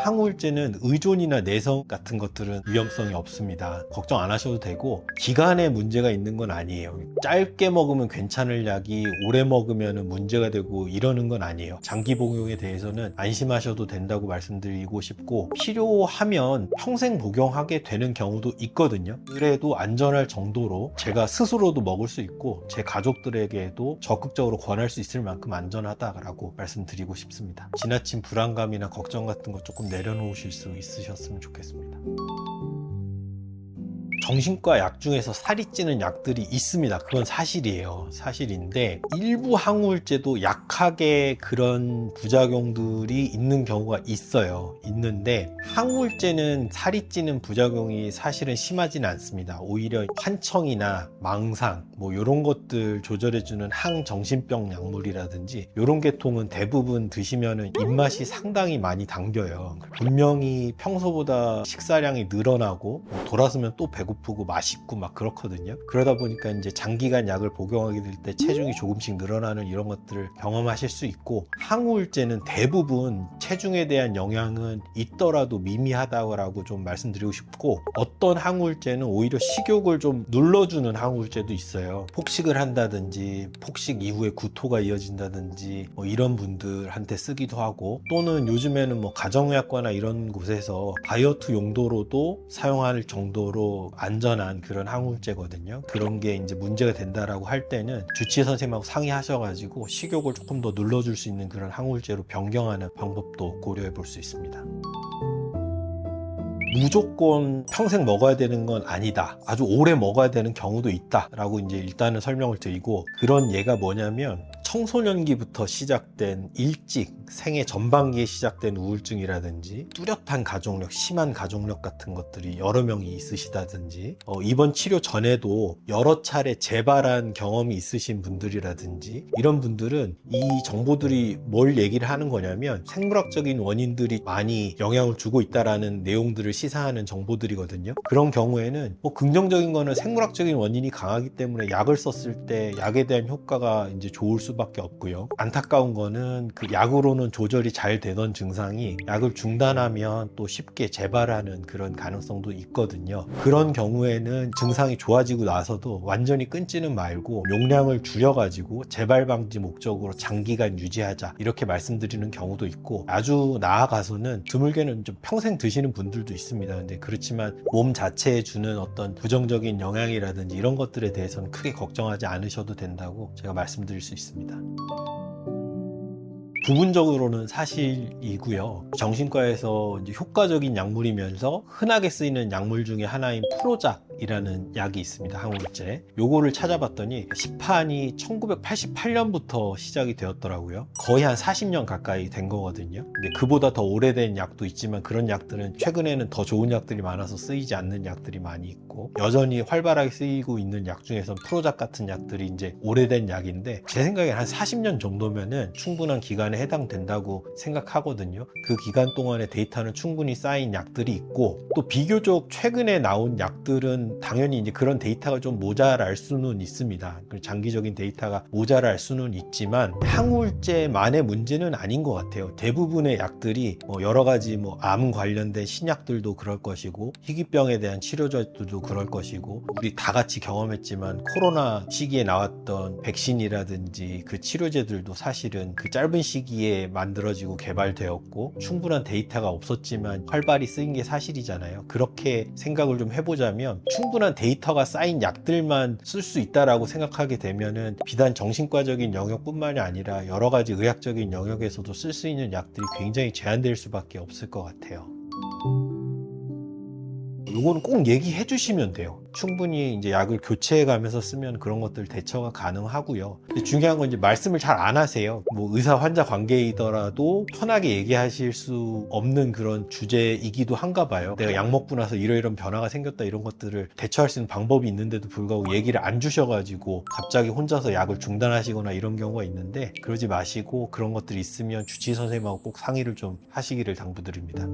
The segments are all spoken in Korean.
항우울제는 의존이나 내성 같은 것들은 위험성이 없습니다. 걱정 안 하셔도 되고 기간에 문제가 있는 건 아니에요. 짧게 먹으면 괜찮을 약이 오래 먹으면 문제가 되고 이러는 건 아니에요. 장기 복용에 대해서는 안심하셔도 된다고 말씀드리고 싶고, 필요하면 평생 복용하게 되는 경우도 있거든요. 그래도 안전할 정도로 제가 스스로도 먹을 수 있고 제 가족들에게도 적극적으로 권할 수 있을 만큼 안전하다라고 말씀드리고 싶습니다. 지나친 불안감이나 걱정 같은 거 조금 내려놓으실 수 있으셨으면 좋겠습니다. 정신과 약 중에서 살이 찌는 약들이 있습니다. 그건 사실이에요. 사실인데 일부 항우울제도 약하게 그런 부작용들이 있는 경우가 있어요. 있는데 항우울제는 살이 찌는 부작용이 사실은 심하지는 않습니다. 오히려 환청이나 망상 뭐 이런 것들 조절해주는 항정신병 약물이라든지 이런 계통은 대부분 드시면은 입맛이 상당히 많이 당겨요. 분명히 평소보다 식사량이 늘어나고 돌아서면 또 배고프고 맛있고 막 그렇거든요. 그러다 보니까 이제 장기간 약을 복용하게 될 때 체중이 조금씩 늘어나는 이런 것들을 경험하실 수 있고, 항우울제는 대부분 체중에 대한 영향은 있더라도 미미하다고 좀 말씀드리고 싶고, 어떤 항우울제는 오히려 식욕을 좀 눌러주는 항우울제도 있어요. 폭식을 한다든지 폭식 이후에 구토가 이어진다든지 뭐 이런 분들한테 쓰기도 하고, 또는 요즘에는 뭐 가정의학과나 이런 곳에서 다이어트 용도로도 사용할 정도로 안전한 그런 항우울제거든요. 그런 게 이제 문제가 된다라고 할 때는 주치의 선생님하고 상의하셔가지고 식욕을 조금 더 눌러줄 수 있는 그런 항우울제로 변경하는 방법도 고려해 볼 수 있습니다. 무조건 평생 먹어야 되는 건 아니다. 아주 오래 먹어야 되는 경우도 있다. 라고 이제 일단은 설명을 드리고, 그런 예가 뭐냐면 청소년기부터 시작된 일찍 생애 전반기에 시작된 우울증이라든지 뚜렷한 가족력, 심한 가족력 같은 것들이 여러 명이 있으시다든지 이번 치료 전에도 여러 차례 재발한 경험이 있으신 분들이라든지, 이런 분들은 이 정보들이 뭘 얘기를 하는 거냐면 생물학적인 원인들이 많이 영향을 주고 있다라는 내용들을 시사하는 정보들이거든요. 그런 경우에는 뭐 긍정적인 거는 생물학적인 원인이 강하기 때문에 약을 썼을 때 약에 대한 효과가 이제 좋을 수밖에 없고요. 안타까운 거는 그 약으로는 조절이 잘 되던 증상이 약을 중단하면 또 쉽게 재발하는 그런 가능성도 있거든요. 그런 경우에는 증상이 좋아지고 나서도 완전히 끊지는 말고 용량을 줄여가지고 재발 방지 목적으로 장기간 유지하자, 이렇게 말씀드리는 경우도 있고, 아주 나아가서는 드물게는 좀 평생 드시는 분들도 있습니다. 근데 그렇지만 몸 자체에 주는 어떤 부정적인 영향이라든지 이런 것들에 대해서는 크게 걱정하지 않으셔도 된다고 제가 말씀드릴 수 있습니다. 부분적으로는 사실이고요. 정신과에서 이제 효과적인 약물이면서 흔하게 쓰이는 약물 중에 하나인 프로작이라는 약이 있습니다. 항우울제. 요거를 찾아봤더니 시판이 1988년부터 시작이 되었더라고요. 거의 한 40년 가까이 된 거거든요. 근데 그보다 더 오래된 약도 있지만 그런 약들은 최근에는 더 좋은 약들이 많아서 쓰이지 않는 약들이 많이 있고, 여전히 활발하게 쓰이고 있는 약 중에서 프로작 같은 약들이 이제 오래된 약인데, 제 생각에 한 40년 정도면은 충분한 기간에 해당된다고 생각하거든요. 그 기간 동안의 데이터는 충분히 쌓인 약들이 있고, 또 비교적 최근에 나온 약들은 당연히 이제 그런 데이터가 좀 모자랄 수는 있습니다. 장기적인 데이터가 모자랄 수는 있지만 항우울제만의 문제는 아닌 것 같아요. 대부분의 약들이 뭐 여러 가지 뭐 암 관련된 신약들도 그럴 것이고, 희귀병에 대한 치료제들도 그럴 것이고, 우리 다 같이 경험했지만 코로나 시기에 나왔던 백신이라든지 그 치료제들도 사실은 그 짧은 시기에 만들어지고 개발되었고 충분한 데이터가 없었지만 활발히 쓰인 게 사실이잖아요. 그렇게 생각을 좀 해보자면 충분한 데이터가 쌓인 약들만 쓸 수 있다라고 생각하게 되면은 비단 정신과적인 영역뿐만이 아니라 여러 가지 의학적인 영역에서도 쓸 수 있는 약들이 굉장히 제한될 수밖에 없을 것 같아요. 요거는 꼭 얘기해 주시면 돼요. 충분히 이제 약을 교체해 가면서 쓰면 그런 것들 대처가 가능하고요. 근데 중요한 건 이제 말씀을 잘 안 하세요. 뭐 의사 환자 관계이더라도 편하게 얘기하실 수 없는 그런 주제이기도 한가 봐요. 내가 약 먹고 나서 이러이런 변화가 생겼다, 이런 것들을 대처할 수 있는 방법이 있는데도 불구하고 얘기를 안 주셔가지고 갑자기 혼자서 약을 중단하시거나 이런 경우가 있는데, 그러지 마시고 그런 것들이 있으면 주치의 선생님하고 꼭 상의를 좀 하시기를 당부드립니다.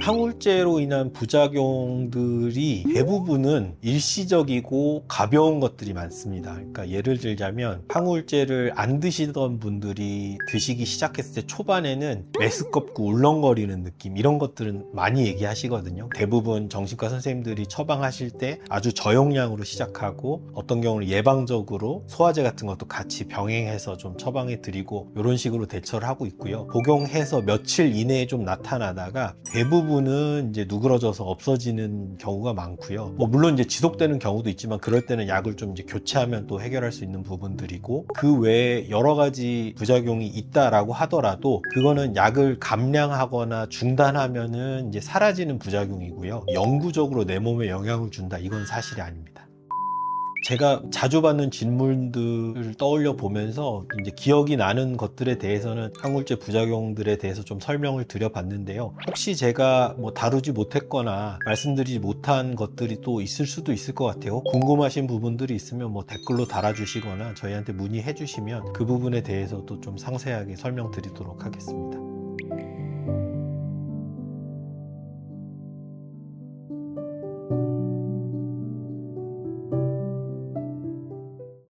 항울제로 인한 부작용들이 대부분은 일시적이고 가벼운 것들이 많습니다. 그러니까 예를 들자면 항울제를 안 드시던 분들이 드시기 시작했을 때 초반에는 메스껍고 울렁거리는 느낌, 이런 것들은 많이 얘기하시거든요. 대부분 정신과 선생님들이 처방하실 때 아주 저용량으로 시작하고 어떤 경우는 예방적으로 소화제 같은 것도 같이 병행해서 좀 처방해 드리고 이런 식으로 대처를 하고 있고요. 복용해서 며칠 이내에 좀 나타나다가 대부분은 이제 누그러져서 없어지는 경우가 많고요. 물론 이제 지속되는 경우도 있지만 그럴 때는 약을 좀 이제 교체하면 또 해결할 수 있는 부분들이고, 그 외에 여러 가지 부작용이 있다라고 하더라도 그거는 약을 감량하거나 중단하면은 이제 사라지는 부작용이고요. 영구적으로 내 몸에 영향을 준다, 이건 사실이 아닙니다. 제가 자주 받는 질문들을 떠올려 보면서 이제 기억이 나는 것들에 대해서는 항울제 부작용들에 대해서 좀 설명을 드려봤는데요. 혹시 제가 다루지 못했거나 말씀드리지 못한 것들이 또 있을 수도 있을 것 같아요. 궁금하신 부분들이 있으면 댓글로 달아주시거나 저희한테 문의해 주시면 그 부분에 대해서도 좀 상세하게 설명드리도록 하겠습니다.